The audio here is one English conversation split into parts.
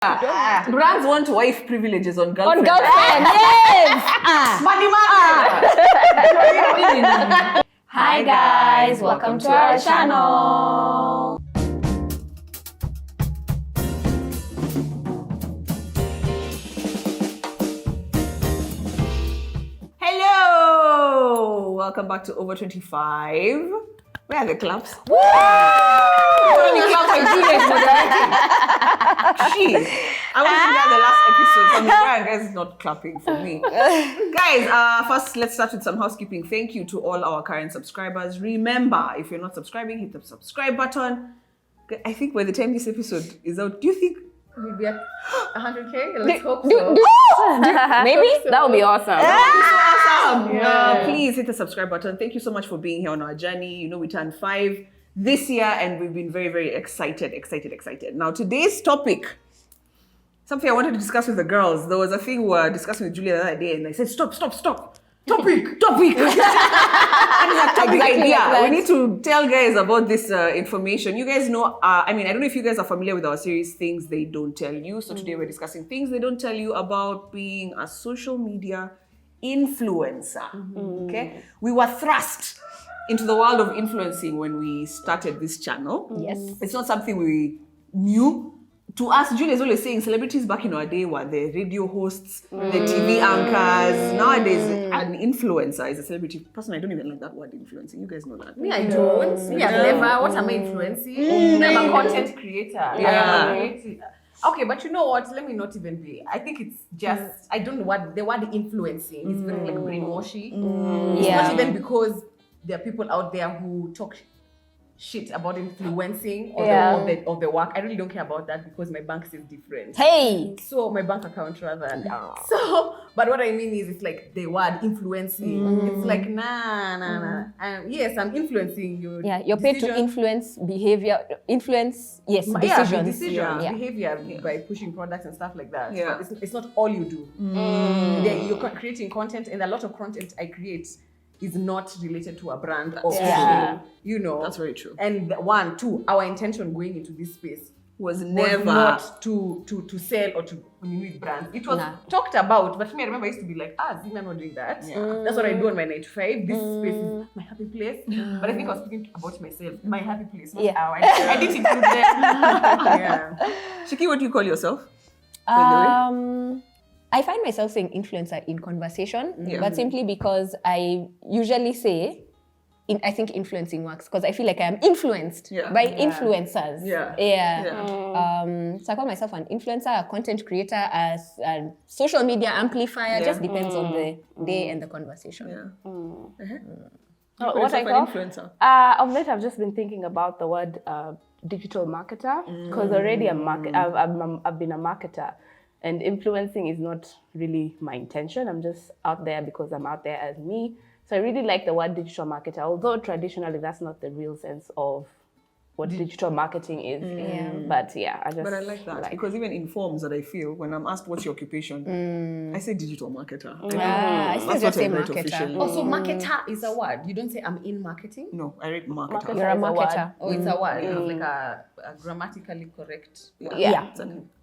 Brands want wife privileges on girlfriend. On girlfriend, yes! Money. Hi guys, welcome to our channel. Hello! Welcome back to Over 25. Where are the claps? Woo! Only claps when Julia is moderating. I want to hear the last episode. So Brian, guys, is not clapping for me. Guys, first let's start with some housekeeping. Thank you to all our current subscribers. Remember, if you're not subscribing, hit the subscribe button. I think by the time this episode is out, do you think we'll be at 100K? Let's hope so. Maybe? That would be awesome. Awesome. Please hit the subscribe button. Thank you so much for being here on our journey. You know, we turned 5 this year and we've been very, very excited. Now, today's topic, something I wanted to discuss with the girls. There was a thing we were discussing with Julia the other day and I said, stop. Topic. And that topic Exactly idea. like that. We need to tell guys about this information. You guys know, I don't know if you guys are familiar with our series, Things They Don't Tell You. So today we're discussing things they don't tell you about being a social media influencer. Okay? We were thrust into the world of influencing when we started this channel. Yes. It's not something we knew. To us, Julia is always saying celebrities back in our day were the radio hosts, the TV anchors. Nowadays, an influencer is a celebrity. Personally, I don't even like that word influencing. You guys know that. Me, I don't. Me, I've never. What am I influencing? I'm a content creator. Yeah. Okay, but you know what? Let me not even be. I think it's just, I don't know what the word influencing is very like brainwashy. It's not even because there are people out there who talk shit about influencing or the work. I really don't care about that because my bank says different. Hey! So my bank account rather. So, but what I mean is it's like the word influencing. It's like nah. Yes, I'm influencing you. Yeah, you're paid to influence behavior, decisions. Behavior by pushing products and stuff like that. Yeah. So it's not all you do. You're creating content, and a lot of content I create is not related to a brand or you know. That's very true. And two, our intention going into this space was never not to sell or to with brands. It was talked about, but me, I remember I used to be like, Zima not doing that. That's what I do on my 9 to 5. This space is my happy place. But I think I was speaking about myself. My happy place. I didn't include them. Shikie, what do you call yourself? I find myself saying influencer in conversation, but simply because I usually say, I think influencing works because I feel like I am influenced by influencers. So I call myself an influencer, a content creator, a social media amplifier. Just depends on the day and the conversation. What I call influencer? Of late, I've just been thinking about the word digital marketer because already I've been a marketer. And influencing is not really my intention. I'm just out there because I'm out there as me. So I really like the word digital marketer, although traditionally that's not the real sense of what digital marketing is. But I like that because even in forms that I feel when I'm asked what's your occupation, I say digital marketer. I still just say marketer. Also, marketer is a word. You don't say I'm in marketing. No, I read marketer. You're a marketer. Oh, it's a word. It's like a grammatically correct word.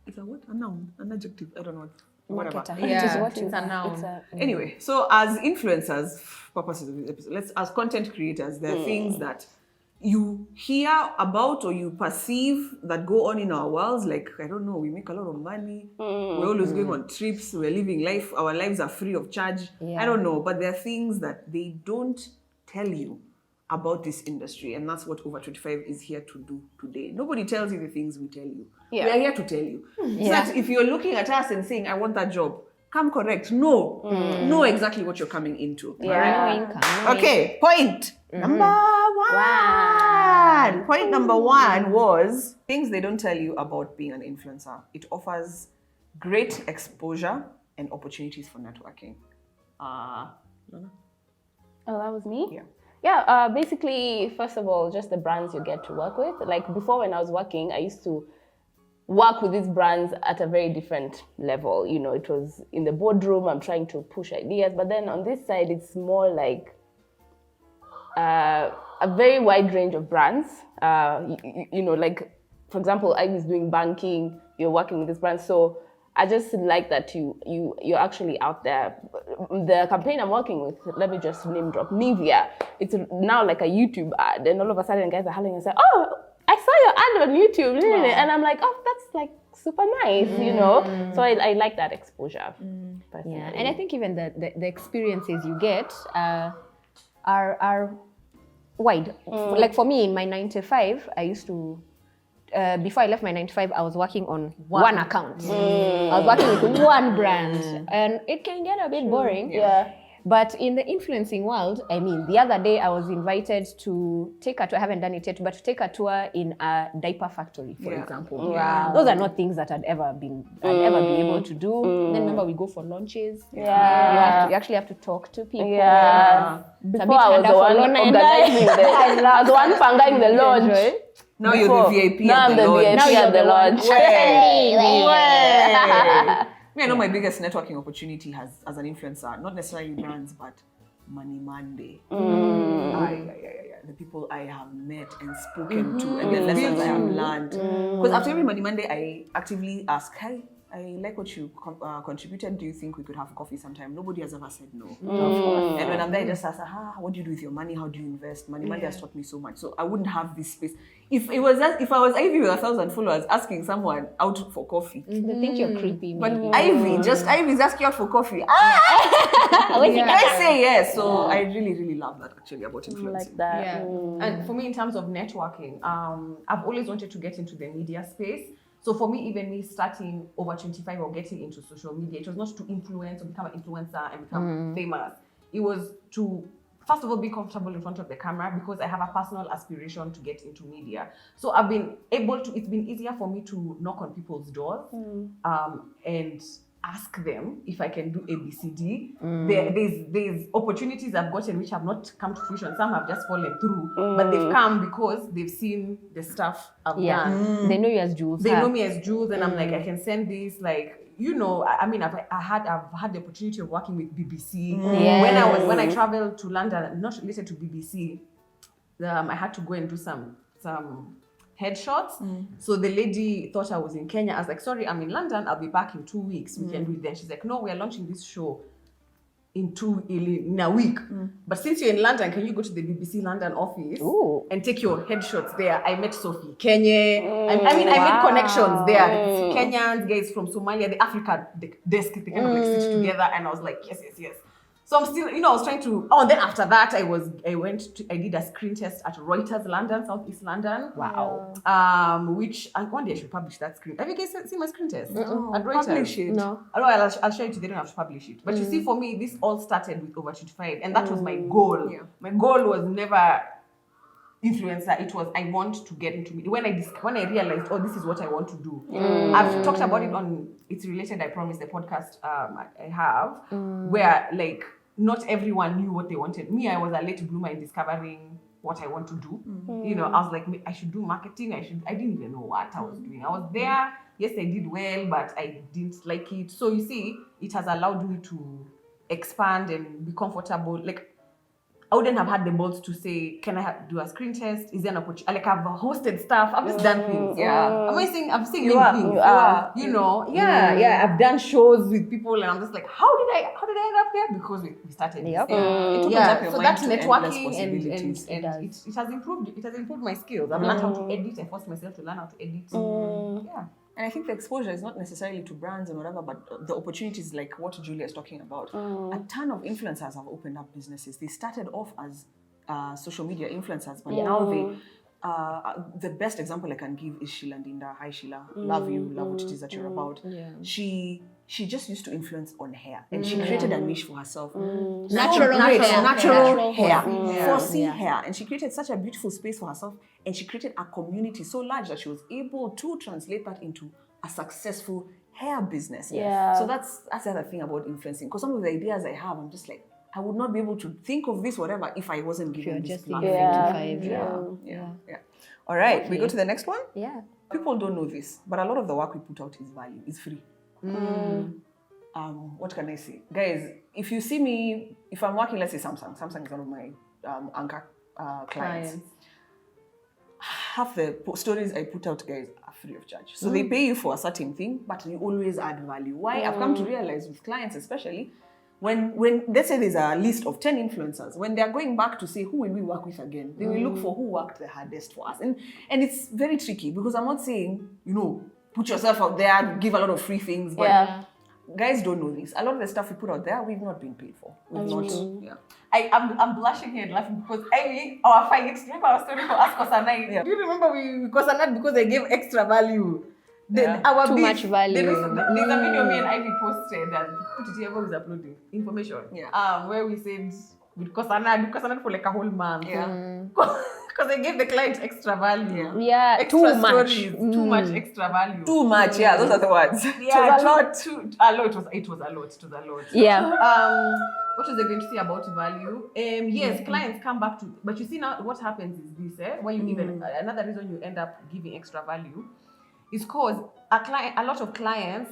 It's a what? A noun, an adjective. I don't know. Whatever. It's a noun. Anyway, so as influencers, purposes of this episode, as content creators, there are things that you hear about or you perceive that go on in our worlds. Like, I don't know, we make a lot of money. We're always going on trips. We're living life. Our lives are free of charge. I don't know, but there are things that they don't tell you about this industry, and that's what Over 25 is here to do today. Nobody tells you the things we tell you. We are here to tell you. So that if you're looking at us and saying, I want that job, come correct. Know exactly what you're coming into. Okay, point number one. Point number one was things they don't tell you about being an influencer. It offers great exposure and opportunities for networking. Lona? Oh, that was me? Yeah. Yeah, basically, first of all, just the brands you get to work with. Like before when I was working, I used to work with these brands at a very different level. You know, it was in the boardroom, I'm trying to push ideas. But then on this side, it's more like a very wide range of brands. You know, like, for example, I was doing banking, you're working with this brand. So I just like that you're actually out there. The campaign I'm working with, let me just name drop, Nivea. It's now like a YouTube ad, and all of a sudden guys are hollering and say, "Oh, I saw your ad on YouTube," really? And I'm like, "Oh, that's like super nice," you know. So I like that exposure. Yeah, and I think even the experiences you get are wide. Like for me, in my 9 to 5, I used to. Before I left my 9 to 5, I was working on one account. I was working with one brand, and it can get a bit boring. Yeah. But in the influencing world, I mean, the other day I was invited to take a tour. I haven't done it yet, but to take a tour in a diaper factory, for example. Wow. Those are not things that I'd ever be able to do. Then remember, we go for launches. Yeah. You actually have to talk to people. Yeah. Before I was the one organizing I was the one fangang the launch. Now you're the VIP Now at the launch. Now you're the launch. I know my biggest networking opportunity as an influencer, not necessarily brands, but Money Monday. The people I have met and spoken to, and the lessons I have learned. Because after every Money Monday, I actively ask, "Hey, I like what you contributed. Do you think we could have coffee sometime?" Nobody has ever said no. And when I'm there, I just ask, "What do you do with your money? How do you invest?" Money Monday has taught me so much. So I wouldn't have this space if I was Ivy with 1,000 followers asking someone out for coffee. They think you're creepy. But Ivy's asking out for coffee. I say yes. So I really love that actually about influencing. Like that. Yeah. And for me, in terms of networking, I've always wanted to get into the media space. So for me, even me starting over 25 or getting into social media, it was not to influence or become an influencer and become famous. It was to, first of all, be comfortable in front of the camera because I have a personal aspiration to get into media. So I've been able to, it's been easier for me to knock on people's doors and ask them if I can do ABCD. There's opportunities I've gotten which have not come to fruition. Some have just fallen through, but they've come because they've seen the stuff I've done. They know you as Jules. They know me as Jules, and I'm like, I can send this, like, you know, I mean, I've had the opportunity of working with BBC. When I traveled to London, not related to BBC, I had to go and do some headshots. So the lady thought I was in Kenya. I was like, sorry, I'm in London. I'll be back in 2 weeks. We can do it then. She's like, no, we're launching this show in a week. But since you're in London, can you go to the BBC London office and take your headshots there? I met Sophie Kenya. I made connections there. Kenyans, guys from Somalia, the Africa desk, they kind of like stitched together. And I was like, yes. So I'm still, I was trying to, and then after that, I did a screen test at Reuters London, Southeast London. Wow. Which, one day I should publish that screen. Have you guys seen my screen test? No. At Reuters? Publish it. No. I'll show you today, they don't have to publish it. But you see, for me, this all started with Over 25, and that was my goal. Yeah. My goal was never influencer. It was, I want to get into media. When I realized, this is what I want to do. I've talked about it on It's Related, I Promise, the podcast I have, where like, not everyone knew what they wanted. Me, I was a late bloomer in discovering what I want to do. I was like, I should do marketing. I didn't even know what I was doing. I was there. Yes, I did well, but I didn't like it. So you see, it has allowed me to expand and be comfortable. Like, I wouldn't have had the balls to say, can I do a screen test? Is there an opportunity? Like, I've hosted stuff. I've just done things. I'm saying things. You are. I've done shows with people, and I'm just like, how did I end up here? Because we started. Yep. It opens up your So mind that's to networking, endless and possibilities. it has improved my skills. I've learned how to edit. I forced myself to learn how to edit. Yeah. And I think the exposure is not necessarily to brands and whatever, but the opportunities like what Julia is talking about. A ton of influencers have opened up businesses. They started off as social media influencers, but now they... the best example I can give is Sheila Ndinda. Hi Sheila, love you, love what it is that you're about. She just used to influence on hair, and she created a niche for herself. Natural hair, fussy hair, and she created such a beautiful space for herself, and she created a community so large that she was able to translate that into a successful hair business. So that's the other thing about influencing, because some of the ideas I have, I'm just like, I would not be able to think of this whatever if I wasn't given this platform. All right, we go to the next one. People don't know this, but a lot of the work we put out is value, is free. What can I say? Guys, if you see me, if I'm working, let's say Samsung is one of my anchor clients. half the stories I put out, guys, are free of charge. So they pay you for a certain thing, but you always add value. Why? I've come to realize with clients especially, when let's say there's a list of 10 influencers, when they're going back to say, who will we work with again? They will look for who worked the hardest for us. And it's very tricky because I'm not saying, put yourself out there, give a lot of free things, but guys don't know this. A lot of the stuff we put out there, we've not been paid for. We've not, I'm blushing here and laughing because our fight, remember our story for Ask Kosanai? Yeah. Do you remember we Kosanai because they gave extra value? Then our Too beef, much value. There's a video me and Ivy posted and put it here where was uploading information. Where we said with Kosanai for like a whole month. Because they gave the client extra value. Yeah, extra too much. Stories, too much extra value. too much, those are the words. Yeah, it was a lot. It was a lot. Yeah. What was I going to say about value? Yes, clients come back to, but you see now what happens is this, when you even, another reason you end up giving extra value is because a lot of clients,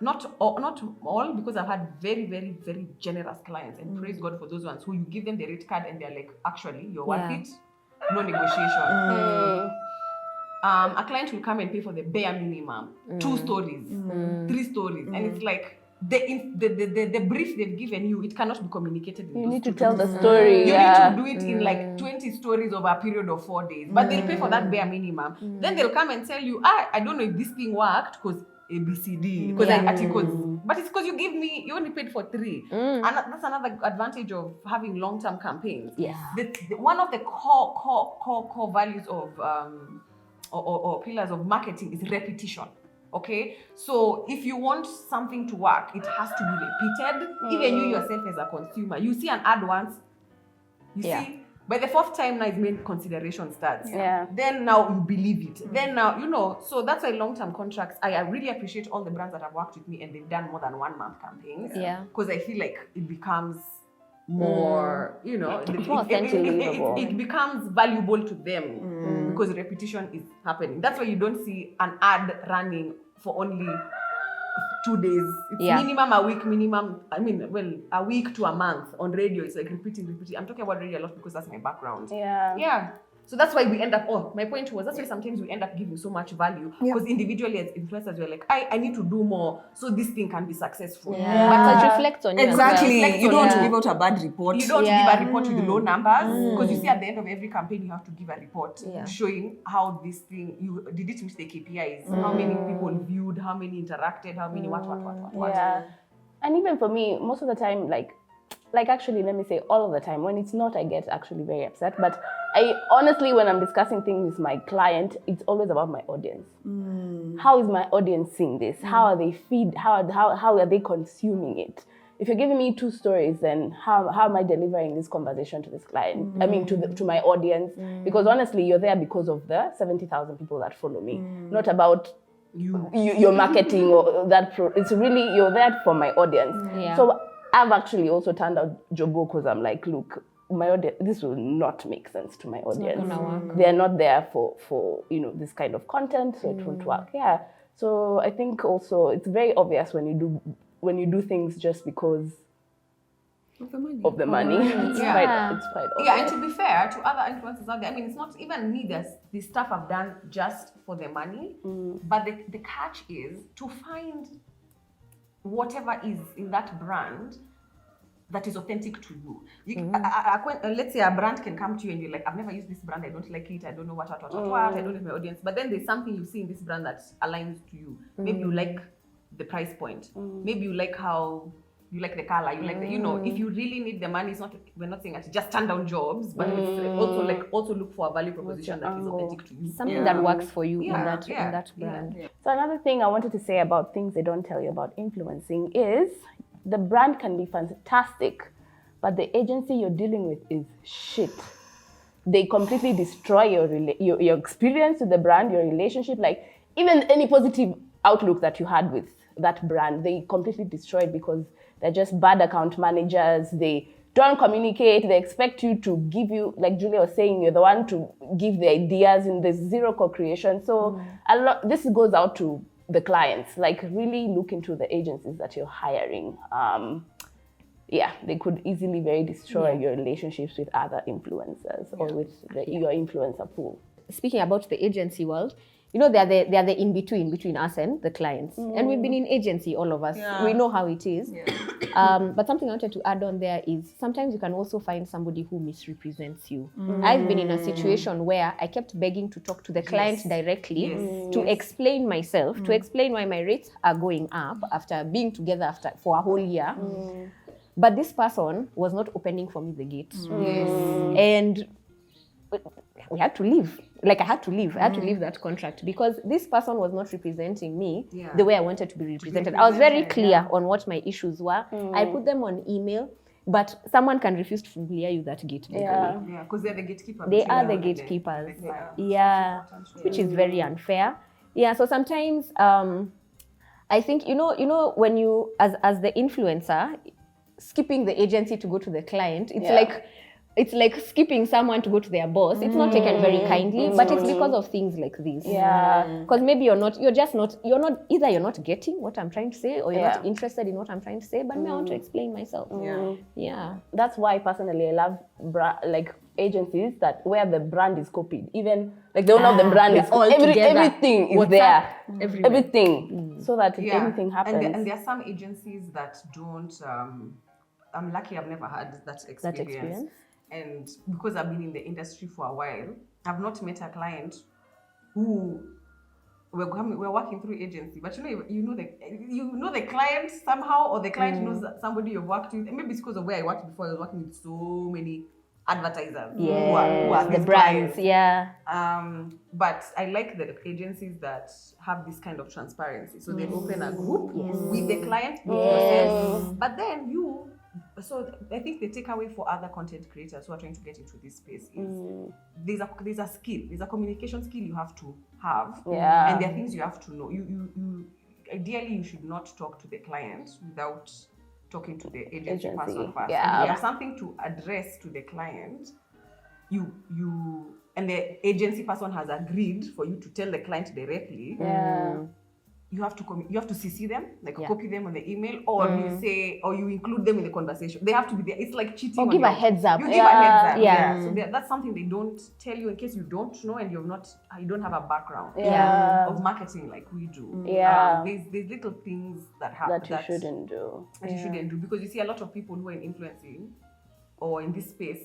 not all, because I've had very, very, very generous clients, and praise God for those ones who you give them the rate card and they're like, actually, you're worth it, no negotiation. A client will come and pay for the bare minimum, 2 stories, 3 stories, and it's like, the brief they've given you, it cannot be communicated in You need to 2 tell the stories. story. You need to do it in like 20 stories over a period of 4 days. But they'll pay for that bare minimum. Then they'll come and tell you, I don't know if this thing worked because ABCD. But it's because you only paid for 3. And that's another advantage of having long-term campaigns. Yeah. One of the core values of or pillars of marketing is repetition. Okay, so if you want something to work, it has to be repeated. Even you yourself as a consumer, you see an ad once, you see, by the 4th time now is main consideration starts. Then now you believe it. Then now, so that's why long-term contracts, I really appreciate all the brands that have worked with me and they've done more than 1 month campaigns. Because I feel like it becomes more, more authentically it becomes valuable to them because repetition is happening. That's why you don't see an ad running for only 2 days. It's minimum a week, a week to a month. On radio, it's like repeating. I'm talking about radio a lot because that's my background. Yeah. So that's why we end up, my point was, that's why sometimes we end up giving so much value because individually as influencers, we're like, I need to do more so this thing can be successful. But it reflects on you. Exactly. You don't want to give out a bad report. You don't give a report with low numbers because you see at the end of every campaign, you have to give a report showing how this thing, did it meet the KPIs, how many people viewed, how many interacted, how many what. Yeah. And even for me, most of the time, like actually, let me say all of the time, when it's not, I get actually very upset. But I honestly, when I'm discussing things with my client, it's always about my audience. How is my audience seeing this? How are they how are they consuming it? If you're giving me 2 stories, then how am I delivering this conversation to this client? I mean, to my audience. Because honestly, you're there because of the 70,000 people that follow me, not about your marketing or that. It's really, you're there for my audience. So I've actually also turned out Jobo because I'm like, look, my audience, this will not make sense to my audience. They're not there for this kind of content, so it won't work. Yeah. So I think also it's very obvious when you do things just because of the money. It's quite obvious. Yeah, and to be fair to other influencers out there, I mean, it's not even me. There's the stuff I've done just for the money, but the catch is to find whatever is in that brand that is authentic to you. Let's say a brand can come to you and you're like, I've never used this brand, I don't like it, I don't know what, I don't know my audience. But then there's something you see in this brand that aligns to you. Maybe you like the price point. Maybe you like how you like the color, you like the, if you really need the money, we're not saying that just turn down jobs, but it's also look for a value proposition that is authentic to you. Something that works for you in that brand. So another thing I wanted to say about things they don't tell you about influencing is the brand can be fantastic, but the agency you're dealing with is shit. They completely destroy your experience with the brand, your relationship, like even any positive outlook that you had with that brand, they completely destroy it because they're just bad account managers. They don't communicate. They expect you to give you, like Julia was saying, you're the one to give the ideas and there's zero co-creation. So this goes out to the clients, like really look into the agencies that you're hiring. They could easily very destroy your relationships with other influencers or with your influencer pool. speaking about the agency world, you know, they are the in between us and the clients, and we've been in agency, all of us. Yeah. We know how it is. Yeah. But something I wanted to add on there is sometimes you can also find somebody who misrepresents you. I've been in a situation where I kept begging to talk to the client directly to explain myself, to explain why my rates are going up after being together for a whole year. But this person was not opening for me the gate. And we had to leave. Like I had to leave that contract because this person was not representing me the way I wanted to be represented. I was very clear on what my issues were. I put them on email, but someone can refuse to clear you that gate. Yeah, because they're the gatekeepers. They are the gatekeepers. Which is very unfair. Yeah, so sometimes I think you know when you as the influencer skipping the agency to go to the client, it's like skipping someone to go to their boss. It's not taken very kindly, but it's because of things like this. Because maybe you're not either you're not getting what I'm trying to say or you're not interested in what I'm trying to say, but I want to explain myself. That's why personally I love like agencies that where the brand is copied. Even like the owner of the brand is everything is there. Everything. So that if anything happens. And there are some agencies that don't I'm lucky I've never had that experience. And because I've been in the industry for a while, I've not met a client who we're working through agency, but you know the client somehow, or the client knows somebody you've worked with. And maybe it's because of where I worked before. I was working with so many advertisers who are the brands. Clients. But I like the agencies that have this kind of transparency. So they open a group with the client process, but then so I think the takeaway for other content creators who are trying to get into this space is there's a skill, there's a communication skill you have to have, and there are things you have to know. You ideally you should not talk to the client without talking to the agency person first. And if you have something to address to the client, and the agency person has agreed for you to tell the client directly. You have to CC them, like copy them on the email, or you include them in the conversation. They have to be there. It's like cheating. Or give a heads up. You give a heads up. So that's something they don't tell you in case you don't know and you don't have a background of marketing like we do. There's little things that happen that you shouldn't do. That you shouldn't do, because you see a lot of people who are in influencing or in this space.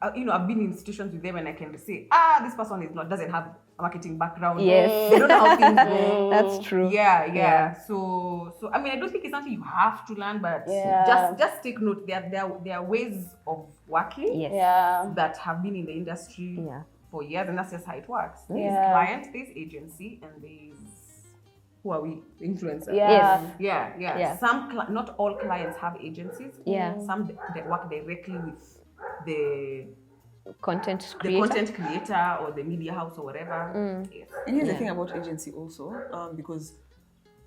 I've been in situations with them and I can say, this person doesn't have a marketing background. They don't know how things go. That's true. So I mean, I don't think it's something you have to learn, but just take note. There are ways of working that have been in the industry for years, and that's just how it works. There's client, there's agency, and there's who are we? Influencers. Not all clients have agencies. Some that work directly with the content creator or the media house or whatever. And here's the thing about agency also, because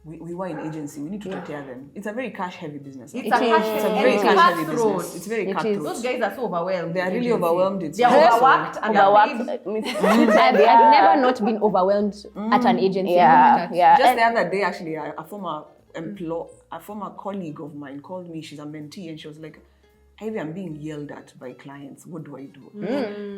we were in agency, we need to take care of them. It's a very cash-heavy business. It's a very cash-heavy business. It's very cutthroat. Those guys are so overwhelmed. They are really overwhelmed. They are overworked and I've never not been overwhelmed at an agency. Just the other day, actually, a former colleague of mine called me. She's a mentee, and she was like, Ivy, I'm being yelled at by clients. What do I do?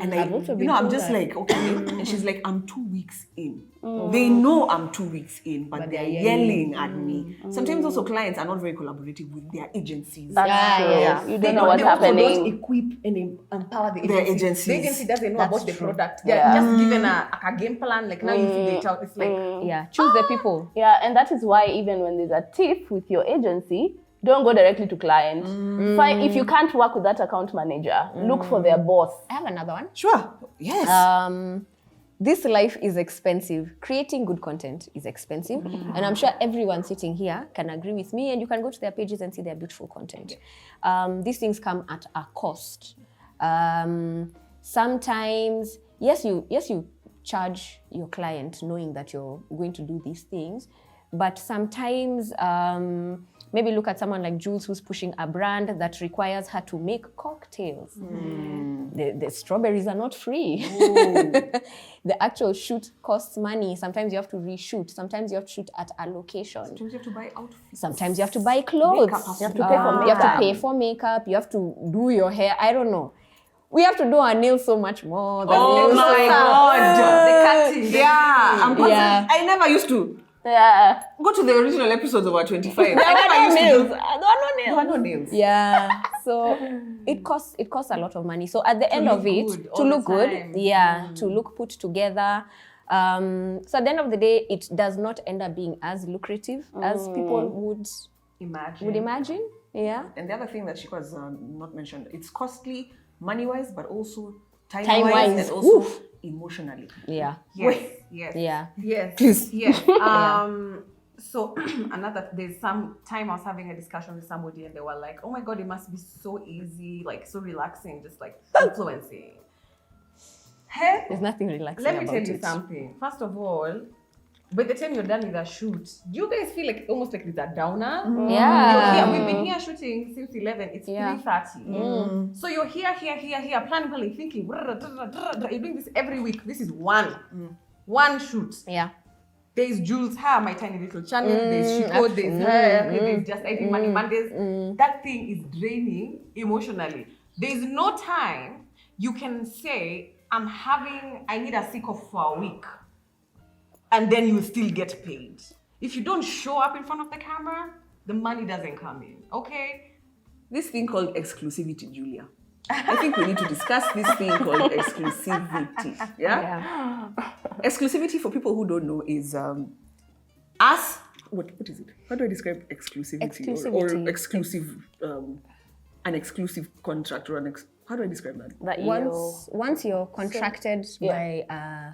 And I'm just like, okay. And she's like, I'm 2 weeks in. They know I'm 2 weeks in, but they're yelling at me. Sometimes also clients are not very collaborative with their agencies. That's true. You don't know what's happening. They also don't equip and empower the agency. The agency doesn't know about the product. They're just given a game plan. Like now you figure it out. It's like choose the people. And that is why even when there's a tiff with your agency, don't go directly to client. Fine, if you can't work with that account manager, look for their boss. I have another one. Sure. Yes. This life is expensive. Creating good content is expensive. And I'm sure everyone sitting here can agree with me, and you can go to their pages and see their beautiful content. These things come at a cost. Sometimes, yes, you charge your client knowing that you're going to do these things, but sometimes maybe look at someone like Jules who's pushing a brand that requires her to make cocktails. The strawberries are not free. The actual shoot costs money. Sometimes you have to reshoot. Sometimes you have to shoot at a location. Sometimes you have to buy outfits. Sometimes you have to buy clothes. Makeup. You have to pay for makeup. You have to pay for makeup. You have to do your hair. I don't know. we have to do our nails so much more. Oh nails my so- God. The cutting. Yeah. I never used to Yeah. go to the original episodes of our 25. There I never were used no to nails. do. There were no nails. There were no nails. Yeah, so it costs a lot of money. So at the end of it, good to all the look good, time. yeah, to look put together. So at the end of the day, it does not end up being as lucrative as people would imagine. Yeah, And the other thing that she was not mentioned, it's costly money-wise, but also Time-wise. time-wise, and also emotionally. yeah, Yes. yeah. Please. Yes. So there's some time I was having a discussion with somebody and they were like, oh my God, it must be so easy, like so relaxing, just like influencing. Hey, There's nothing relaxing let me about tell you it. something. First of all, by the time you're done with a shoot, do you guys feel like almost like it's a downer? Yeah. We've been here shooting since 11. It's 3:30. So you're here, planning, thinking. You're doing this every week. This is one shoot. Yeah. There's Jules, my tiny little channel. There's Shikie, there's her. There's just every Mondays. That thing is draining emotionally. There's no time you can say, I need a sick off for a week. And then you still get paid. If you don't show up in front of the camera, the money doesn't come in, okay? This thing called exclusivity, Julia. I think we need to discuss this thing called exclusivity. Yeah? Exclusivity, for people who don't know, is us. What is it? How do I describe exclusivity? Or exclusive, an exclusive contract or how do I describe that? That Once you're contracted by a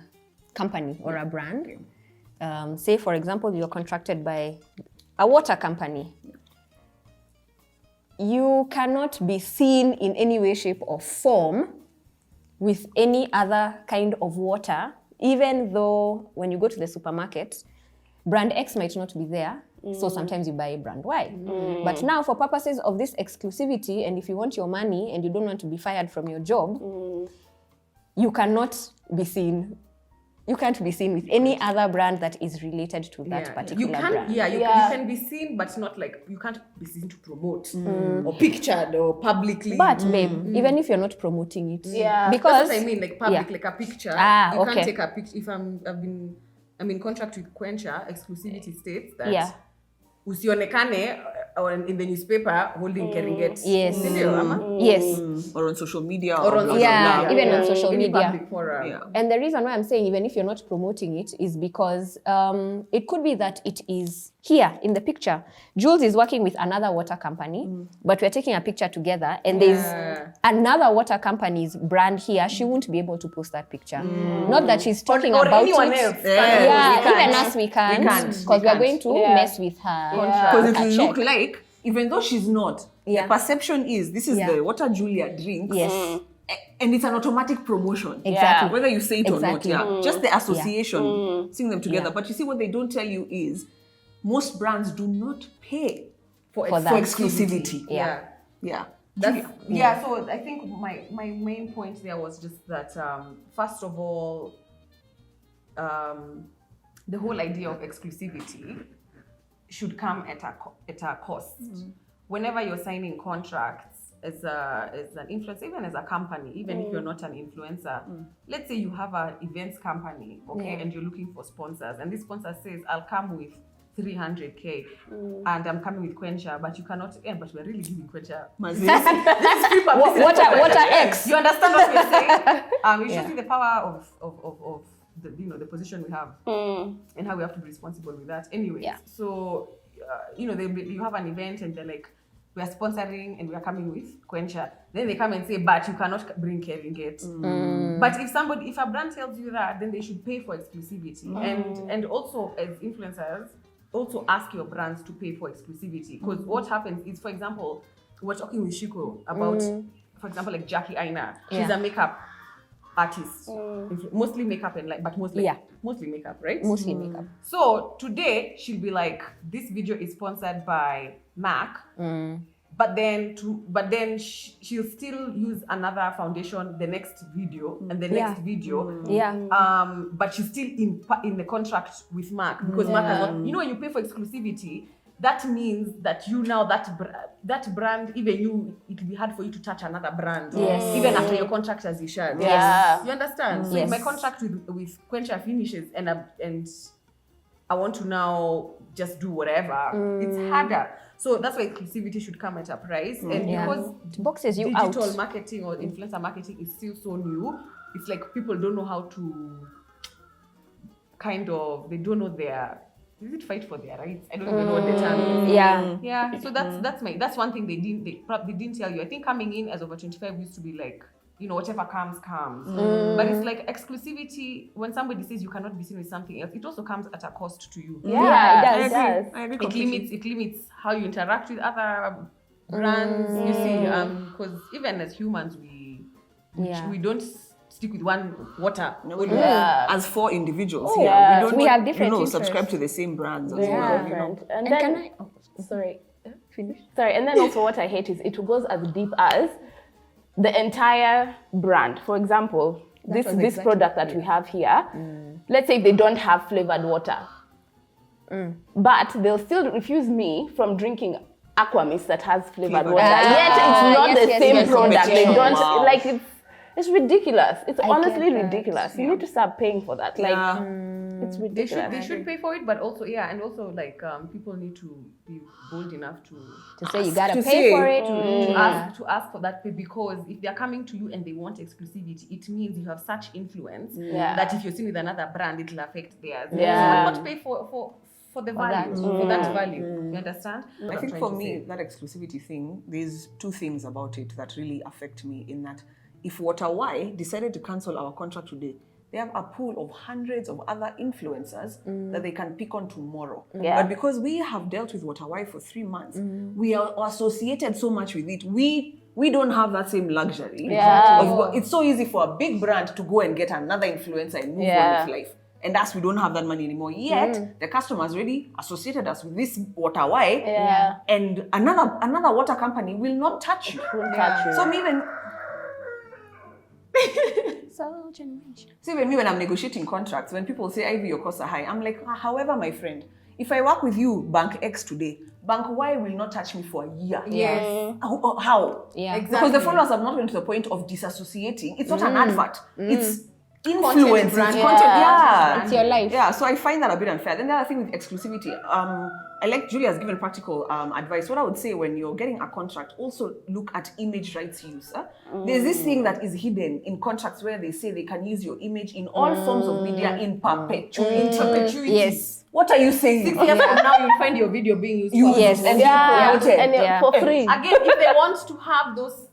company or a brand, say for example you're contracted by a water company, you cannot be seen in any way, shape or form with any other kind of water, even though when you go to the supermarket, brand X might not be there. So sometimes you buy brand Y. But now for purposes of this exclusivity, and if you want your money and you don't want to be fired from your job, you cannot be seen. You can't be seen with any other brand that is related to that particular brand. You can be seen, but not like, you can't be seen to promote or pictured or publicly. But babe, even if you're not promoting it, because that's what I mean, like public, like a picture. You can't take a picture. If I'm in contract with Quencha, exclusivity states that usionekane or in the newspaper holding Keringet. Yes. Yes. Or on social media. Or on even on social any media. public forum. Yeah. And the reason why I'm saying even if you're not promoting it is because it could be that it is here in the picture. Jules is working with another water company, but we're taking a picture together and there's another water company's brand here. She won't be able to post that picture. Not that she's talking or about anyone it. else. Even us we can't because We we're going to mess with her. Because it her will check. look like, even though she's not, the perception is this is the water Julia drinks. Yes. And it's an automatic promotion. Exactly. Whether you say it Exactly. or not. Just the association, seeing them together. But you see, what they don't tell you is most brands do not pay for that. exclusivity. Yeah. So I think my main point there was just that first of all, the whole idea of exclusivity should come at a cost. Whenever you're signing contracts as an influencer, even as a company, even if you're not an influencer, let's say you have an events company, and you're looking for sponsors, and this sponsor says, I'll come with 300K and I'm coming with Quencha, but you cannot, but we're really giving Quencha. This is free publicity. Water X. You understand what we're saying? It shows you the power of the position we have and how we have to be responsible with that. Anyway, so you have an event and they're like, we are sponsoring and we are coming with Quencha. Then they come and say, but you cannot bring Keringet. But if a brand tells you that, then they should pay for exclusivity. And also as influencers, also ask your brands to pay for exclusivity. Because what happens is, for example, we're talking with Shikie about, for example, like Jackie Aina. She's a makeup artist. Mostly makeup but mostly makeup, right? Mostly makeup. So today she'll be like, this video is sponsored by MAC. But then she'll still use another foundation the next video and the next video. But she's still in the contract with MAC because MAC has not, when you pay for exclusivity, that means that you now, that brand, even you, it will be hard for you to touch another brand. Yes. Even after your contract has issued. Yeah. You understand? So if my contract with Quencha finishes and I want to now just do whatever, it's harder. So that's why exclusivity should come at a price. And because it boxes you digital out. marketing or influencer marketing is still so new, it's like people don't know how to they don't know is it fight for their rights? I don't even know what the term is. Yeah. So that's one thing they didn't tell you. I think coming in as over 25 used to be like, whatever comes. But it's like exclusivity. When somebody says you cannot be seen with something else, it also comes at a cost to you. Yeah, it does. I agree It limits how you interact with other brands. You see, because even as humans, we don't stick with one water. As 4 individuals we have different interests. subscribe to the same brands as well. Different. And then sorry, finish. Sorry, and then also what I hate is it goes as deep as the entire brand. For example, this product that we have here, let's say they don't have flavored water, but they'll still refuse me from drinking Aqua Mist that has flavored water. Yet it's not the same product. They don't like it's ridiculous. It's honestly ridiculous. You need to start paying for that. Like it's ridiculous. They should pay for it, but also and also like people need to be bold enough to say you gotta pay for it. To ask for that pay, because if they're coming to you and they want exclusivity, it means you have such influence that if you're seen with another brand, it'll affect theirs. So why not pay for the value, for that value? You understand? I think for me, that exclusivity thing, there's 2 things about it that really affect me. In that, if Water.Y decided to cancel our contract today, they have a pool of hundreds of other influencers that they can pick on tomorrow. But because we have dealt with Water.Y for 3 months, we are associated so much with it. We don't have that same luxury. It's so easy for a big brand to go and get another influencer and move on with life. And us, we don't have that money anymore. Yet, the customers already associated us with this Water.Y. And another water company will not touch you. So even... So even me, when I'm negotiating contracts, when people say, Ivy, your costs are high, I'm like, however, my friend, if I work with you, Bank X today, Bank Y will not touch me for a year. How? Exactly. Because the followers have not gone to the point of disassociating. It's not an advert. It's influence. Content. It's your life. Yeah, so I find that a bit unfair. Then the other thing with exclusivity, I like Julie has given practical advice. What I would say, when you're getting a contract, also look at image rights use. There's this thing that is hidden in contracts where they say they can use your image in all forms of media in perpetuity. Yes. What are you saying? 6 years from now, you'll find your video being used. And for free. Again, if they want to have those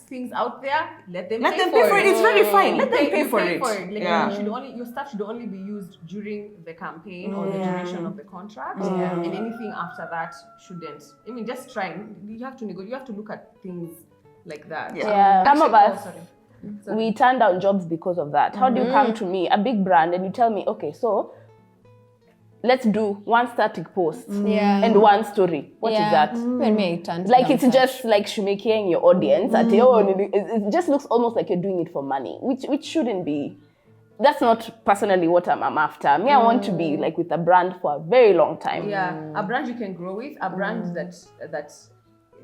things out there, let them pay for it. It's very fine. Let them pay for it. Like your stuff should only be used during the campaign or the duration of the contract, and anything after that shouldn't. I mean, just trying. You have to negotiate. You have to look at things like that. Some of us, we turn down jobs because of that. How do you come to me, a big brand, and you tell me, okay, so let's do 1 static post and 1 story. What is that? Like it's just like shoemaking your audience. It just looks almost like you're doing it for money, which shouldn't be. That's not personally what I'm after. Me, I want to be like with a brand for a very long time. A brand you can grow with, a brand that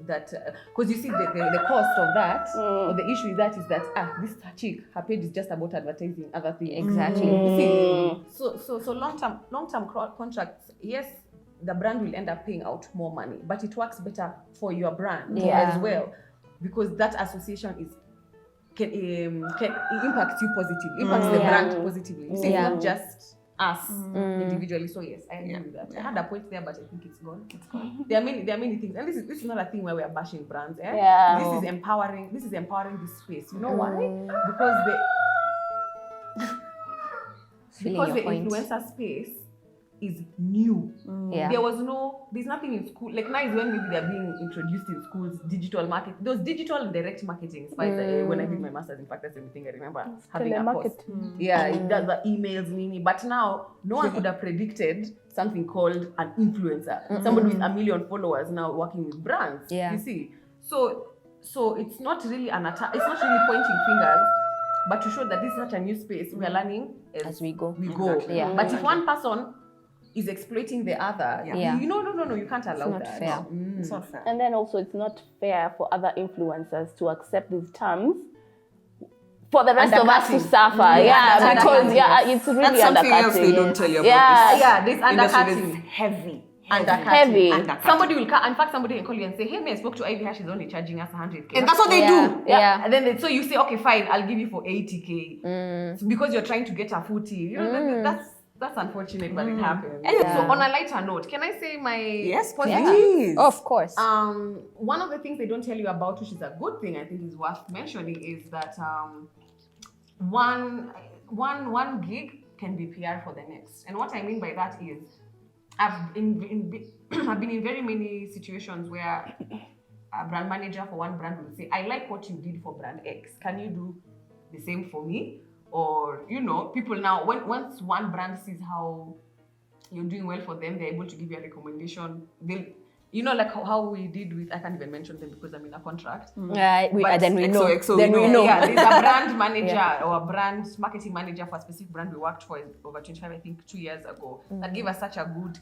because you see the cost of that, or the issue is that this chick, her page is just about advertising other things. Exactly. You see, so long-term contracts, yes, the brand will end up paying out more money, but it works better for your brand as well, because that association can impact you positively, impacts the brand positively. You see, it's not just us individually. So yes, I agree with that. I had a point there, but I think it's gone. There are many things, and this is not a thing where we are bashing brands. This is empowering. This is empowering this space. You know why? Because the influencer space is new. There's nothing in school. Like now is when maybe they're being introduced in schools, digital market. Those digital direct marketing. When I did my master's, in fact, that's the only thing I remember having a course. It does the emails, Nini. But now, no one could have predicted something called an influencer. Somebody with 1 million followers now working with brands. You see. So it's not really an attack. It's not really pointing fingers, but to show that this is not a new space. We are learning as we go. Exactly. But if one person is exploiting the other, Yeah. no, you can't allow not that. fair. It's not fair. And then also, it's not fair for other influencers to accept these terms for the rest of us to Undercutting. suffer. Yeah, because it's really That's something else undercutting. they don't tell you about Yeah. this. Yeah, there's Industry undercutting. is heavy. Heavy. Somebody will come. In fact, somebody can call you and say, "Hey, me, I spoke to Ivy. She's only charging us 100K." And that's what they do. Yeah. And then so you say, "Okay, fine, I'll give you for 80K," so because you're trying to get a footy. That's unfortunate, but it happens. Yeah. So on a lighter note, can I say my Yes, positive? please. Of course. One of the things they don't tell you about, which is a good thing, I think is worth mentioning, is that one gig can be PR for the next. And what I mean by that is, I've been in very many situations where a brand manager for one brand will say, "I like what you did for brand X. Can you do the same for me?" Or, people now, once one brand sees how you're doing well for them, they're able to give you a recommendation. They'll, like how we did with, I can't even mention them because I'm in a contract. Then we But know. XOXO, Then we know. Yeah, there's a brand manager or a brand marketing manager for a specific brand we worked for over 25, I think 2 years ago, that gave us such a good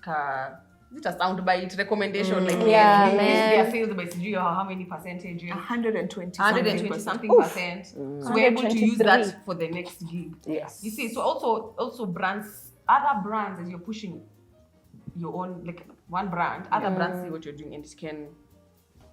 is it a soundbite recommendation? Like, Yeah, yes, man. their sales by or how many percentages? 120 something percent. So we're able to use 123. that for the next gig. Yes. You see, so also brands, other brands, as you're pushing your own, like one brand, other brands see what you're doing, and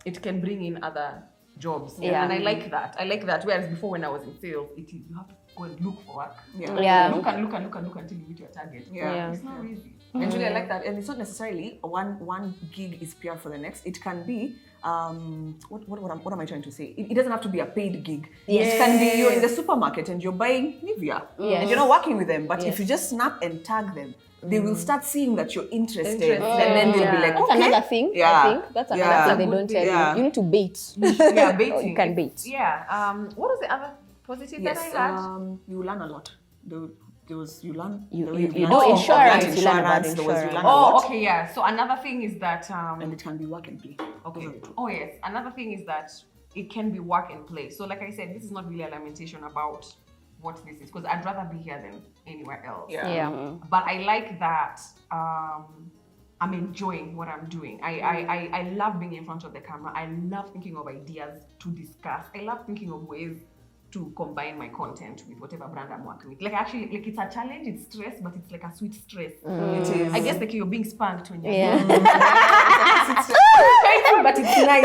it can bring in other jobs. Yeah. And I like that. Whereas before, when I was in sales, you have to go and look for work. Yeah. Look until you meet your target. Yeah. It's not easy. And Julie, I like that. And it's not necessarily one gig is PR for the next. It can be, what am I trying to say? It doesn't have to be a paid gig. Yes. It can be you're in the supermarket and you're buying Nivea. Yes. And you're not working with them. But Yes. if you just snap and tag them, they will start seeing that you're interested. Interested. And then they'll be like, That's okay. another thing. Yeah. I think that's another thing they don't tell you. You need to bait. Yeah, baiting. You can bait. Yeah. What was the other positive Yes, that I had? you learn a lot. There was you learn. You the way do learn insurance, about you learn about there was you learn a Oh, lot. okay, yeah. So another thing is that And it can be work and play. okay. Oh yes. Another thing is that it can be work and play. So like I said, this is not really a lamentation about what this is, because I'd rather be here than anywhere else. Yeah. But I like that I'm enjoying what I'm doing. I love being in front of the camera. I love thinking of ideas to discuss. I love thinking of ways to combine my content with whatever brand I'm working with. Like actually, like it's a challenge, it's stress, but it's like a sweet stress. It is. I guess like you're being spanked when you're Yeah. It's painful, but it's nice.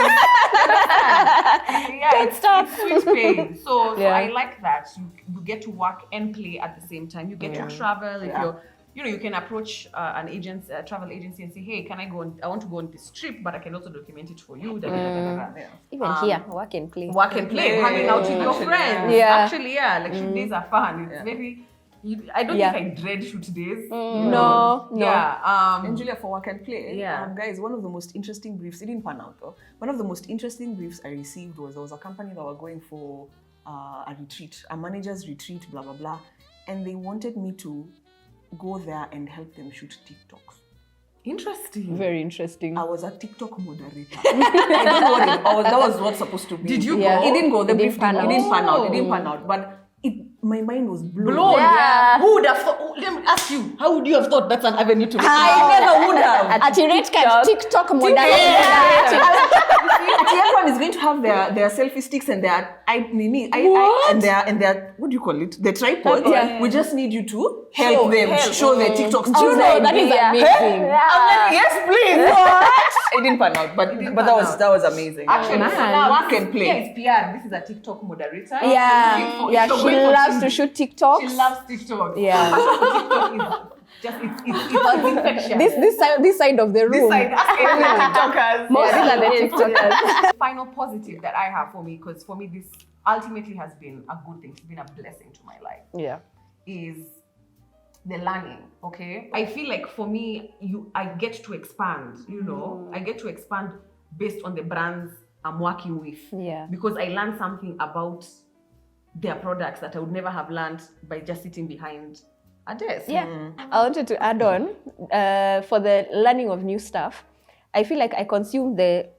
yeah, it's sweet pain. So Yeah. I like that. You get to work and play at the same time. You get to travel. If you're, you can approach an agency, a travel agency, and say, "Hey, can I go on? I want to go on this trip, but I can also document it for you." Da, da, da, da, da, da. Even here, work and play. Work and play, hanging out with your Actually, friends. yeah. Actually, yeah, like shoot days are fun. It's very. I don't Yeah. think I dread shoot days. No. Yeah. And Julia, for work and play, Yeah. guys, one of the most interesting briefs, it didn't pan out though. One of the most interesting briefs I received was there was a company that were going for a retreat, a manager's retreat, blah, blah, blah. And they wanted me to go there and help them shoot TikToks. Interesting. Very interesting. I was a TikTok moderator. I don't know what that was what's supposed to be. Did you Yeah. go? It didn't go. The It brief didn't pan didn't, it didn't pan out. It out. didn't pan out. But my mind was blown. Blown. Yeah. Who would have thought? Let me ask you. How would you have thought that's an avenue to? I never would have. At TikTok moderator. Everyone is going to have their selfie sticks and their and their what do you call it? The tripods. Yeah. We just need you to help them show their TikToks. Do you know that is amazing? I'm like, yes, please. What? It didn't pan out, but didn't that pan was out. that was amazing. Actually, Man. so now Work and play. Yeah, it's PR. This is a TikTok moderator. Yeah, If she you're going for loves TV, to shoot TikToks. She loves TikTok. Yeah. TikTok is just it's infectious. This side of the room. This side, ask any TikTokers. Most these are the TikTokers. Final positive that I have for me, because for me this ultimately has been a good thing. It's been a blessing to my life. Yeah. Is the learning. Okay, I feel like for me, I get to expand. I get to expand based on the brands I'm working with. Yeah. Because I learned something about their products that I would never have learned by just sitting behind a desk. Yeah. I wanted to add on for the learning of new stuff. I feel like I consume the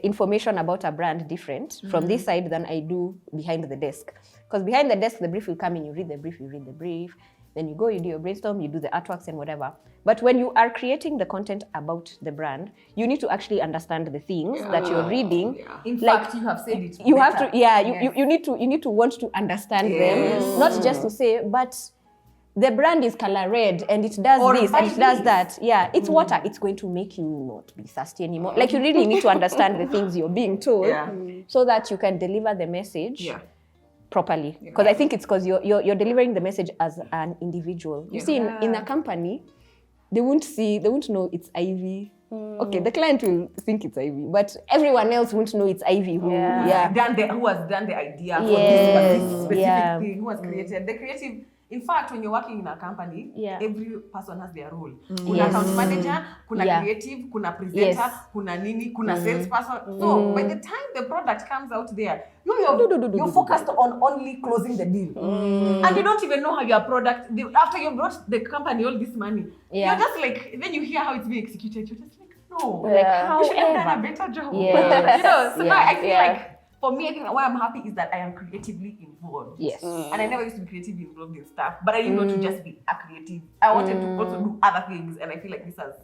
information about a brand different from this side than I do behind the desk. Because behind the desk, the brief will come in, you read the brief, then you go, you do your brainstorm, you do the artworks and whatever. But when you are creating the content about the brand, you need to actually understand the things that you're reading. Yeah. In fact, you have said it. You have to, you need to want to understand them, not just to say, but the brand is color red and it does this and it does that. Yeah, it's water. It's going to make you not be thirsty anymore. Like, you really need to understand the things you're being told so that you can deliver the message properly. Because I think it's because you're delivering the message as an individual. You see, in a company, they won't know it's Ivy. Okay, the client will think it's Ivy, but everyone else won't know it's Ivy who who has done the idea for this specific thing, who has created the creative. In fact, when you're working in a company, every person has their role. Kuna account manager, kuna creative, kuna presenter, kuna nini, kuna salesperson. So by the time the product comes out there, you're focused on only closing the deal. And you don't even know how your product, after you brought the company all this money, you're just like, then you hear how it's being executed, you're just like, no, like how you should have done a better job. So now I feel like, for me, I think why I'm happy is that I am creatively involved. Yes. And I never used to be creatively involved in stuff, but I didn't want to just be a creative. I wanted to also do other things, and I feel like this has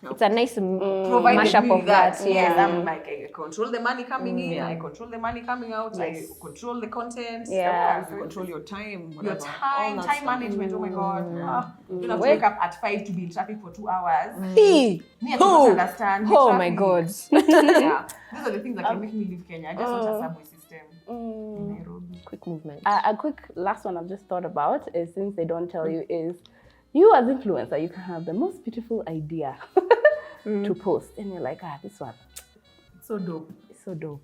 it's a nice mashup of that. Yes, I'm like, I control the money coming in, I control the money coming out, I control the content. You control your time. Your time management. Oh my God. You don't have to wake up at 5 to be in traffic for 2 hours. Me, I don't understand. Oh my God. These are the things that can make me leave Kenya. I just want a subway system in Nairobi. Quick movement. A quick last one I've just thought about is, since they don't tell you, is you as influencer, you can have the most beautiful idea to post, and you're like, this one, it's so dope. It's so dope.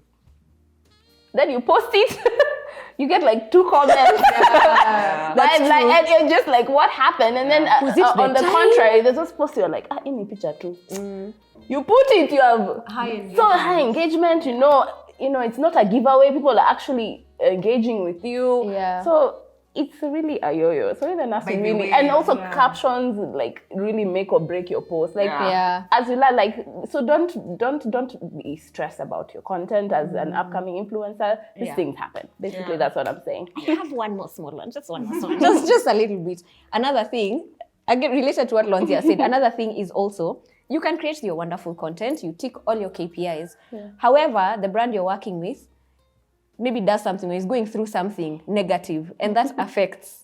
Then you post it, you get like 2 comments, and you're just like, what happened? And then on the contrary, there's this post you're like, in the picture too. You put it, you have high engagement. You know, it's not a giveaway. People are actually engaging with you. Yeah. So it's really a yo-yo. So even nothing really, and also captions like really make or break your post. Like as you like, so don't be stressed about your content as an upcoming influencer. These things happen. Basically, that's what I'm saying. I have one more small one, just one more small one. just a little bit. Another thing, again related to what Lornzie said. Another thing is also, you can create your wonderful content. You tick all your KPIs. However, the brand you're working with maybe does something or is going through something negative, and that affects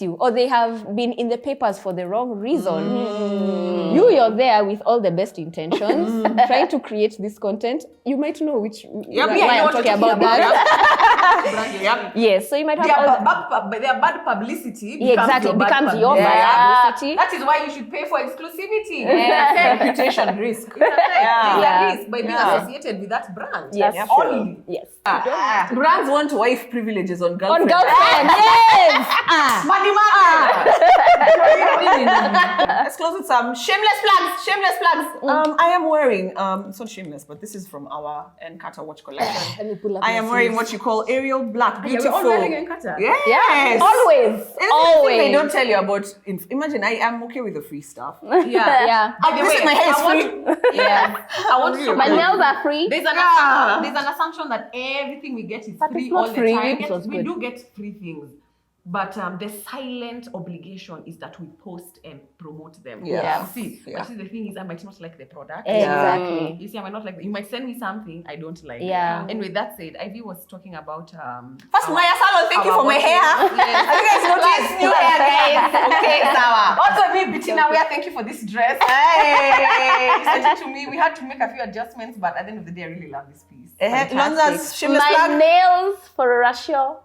you, or they have been in the papers for the wrong reason. You're there with all the best intentions, trying to create this content. You might know why I'm talking about that. Yes, so you might have their bad publicity becomes your bad publicity. That is why you should pay for exclusivity. It's a reputation risk. It's a risk by being associated with that brand. Yes, only. Yes. Brands want wife privileges on girlfriend. Yes. Money. Let's close with some shameless plugs. I am wearing it's not shameless, but this is from our Nkata watch collection. Let me pull up. I am wearing what you call Ariel Black. Beautiful. We're all wearing Nkata. Yes. Always. They don't tell you about. Imagine I am okay with the free stuff. Yeah. My hair is free. I want to. My nails are free. There's an assumption that everything we get is free all the time. We do get free things. But the silent obligation is that we post and promote them. But see, the thing is, I might not like the product. Exactly. You see, I might not like. You might send me something I don't like. And with that said, Ivy was talking about. First, Maya Salon, thank you for my hair. Yes. Have you guys noticed new hair, guys? Okay, Sawa. Also, me, Bettina, thank you for this dress. Hey, you sent it to me. We had to make a few adjustments, but at the end of the day, I really love this piece. Lonza's shameless My plug. nails for Russia.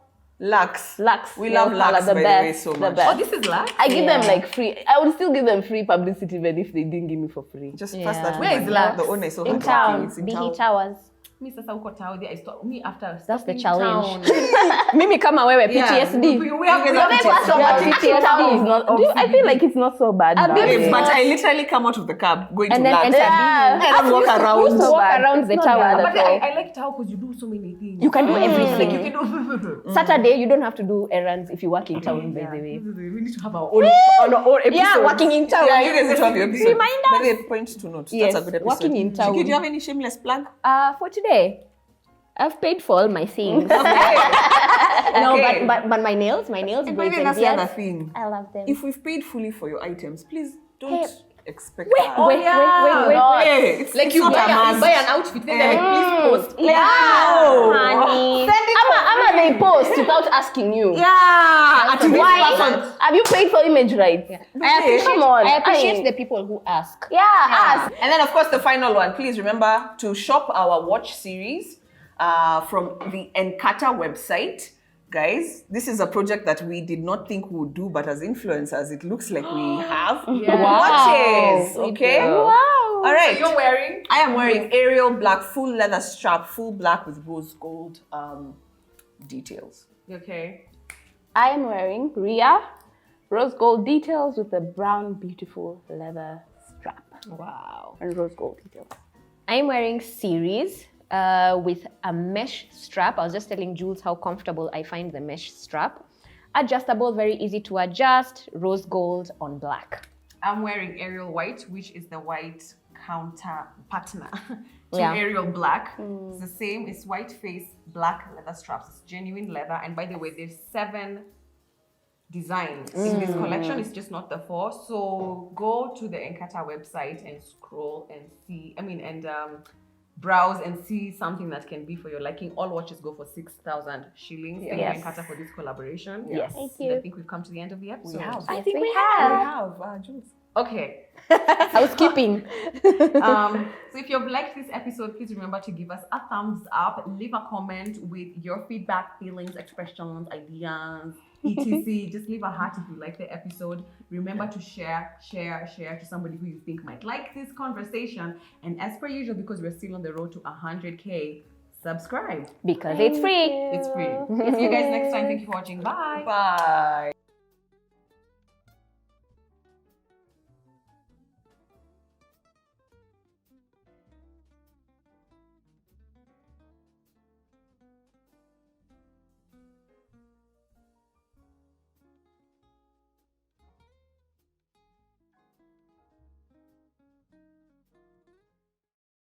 Lux. We love Lux, by the way, so much. Oh, this is Lux? I give them like free. I would still give them free publicity even if they didn't give me for free. Just pass that. Where is Lux? The owner is so in hardworking. town. It's in Bihi town. Towers. Me sasa uko tao there. I stopped me after. That's the stopping challenge. town. Mimi kama wewe PTSD. We have PTSD. Town is not. I feel like it's not so bad. Babes, but I literally come out of the cab going And to then Lux. enter And then walk around. Walk around the tower. But I like tao because you do so many things. You can do everything. You can do. Saturday, you don't have to do errands if you work in town, by the way. We need to have our own episode. Yeah, working in town. Yeah, you guys need to have your episode. Remind us. Maybe a point to note. Yes, That's a good episode. working in town. Shikie, do you have any shameless plug? For today, I've paid for all my things. No, Okay. but my nails, And braids, maybe and that's the other beards, thing. I love them. If we've paid fully for your items, please don't Hey, expect wait, that. wait, Hey, it's Like it's you not buy, a must. you buy an outfit, then they're like, please post. Yeah, No. honey. Send it Ama they post without asking you. Yeah. At least Why? person- Have you paid for image rights? Come on. I appreciate the people who ask. Yeah, ask. And then, of course, the final one. Please remember to shop our watch series from the Encata website. Guys, this is a project that we did not think we would do, but as influencers, it looks like we have. Watches, okay? Wow. All right. You're wearing? I am wearing Ariel black, full leather strap, full black with rose gold details. Okay. I am wearing Ria rose gold details with a brown beautiful leather strap Wow. and rose gold details. I'm wearing Series with a mesh strap. I was just telling Jules how comfortable I find the mesh strap. Adjustable, very easy to adjust, rose gold on black. I'm wearing Ariel white, which is the white counter partner to Yeah. Ariel black. It's the same. It's white face, black leather straps. It's genuine leather. And by the way, there's 7 designs in this collection. It's just not the 4. So go to the Encata website and scroll and see. Browse and see something that can be for your liking. All watches go for 6,000 shillings. Thank you, Yes. Encata, for this collaboration. Yes. Thank I you. think we've come to the end of the episode. have. I think we have. We have, Jules. Okay. Housekeeping. So if you've liked this episode, please remember to give us a thumbs up, leave a comment with your feedback, feelings, expressions, ideas, etc. Just leave a heart if you like the episode. Remember to share to somebody who you think might like this conversation. And as per usual, because we're still on the road to 100K, subscribe. Because it's free. It's free. See you guys next time. Thank you for watching. Bye. Bye.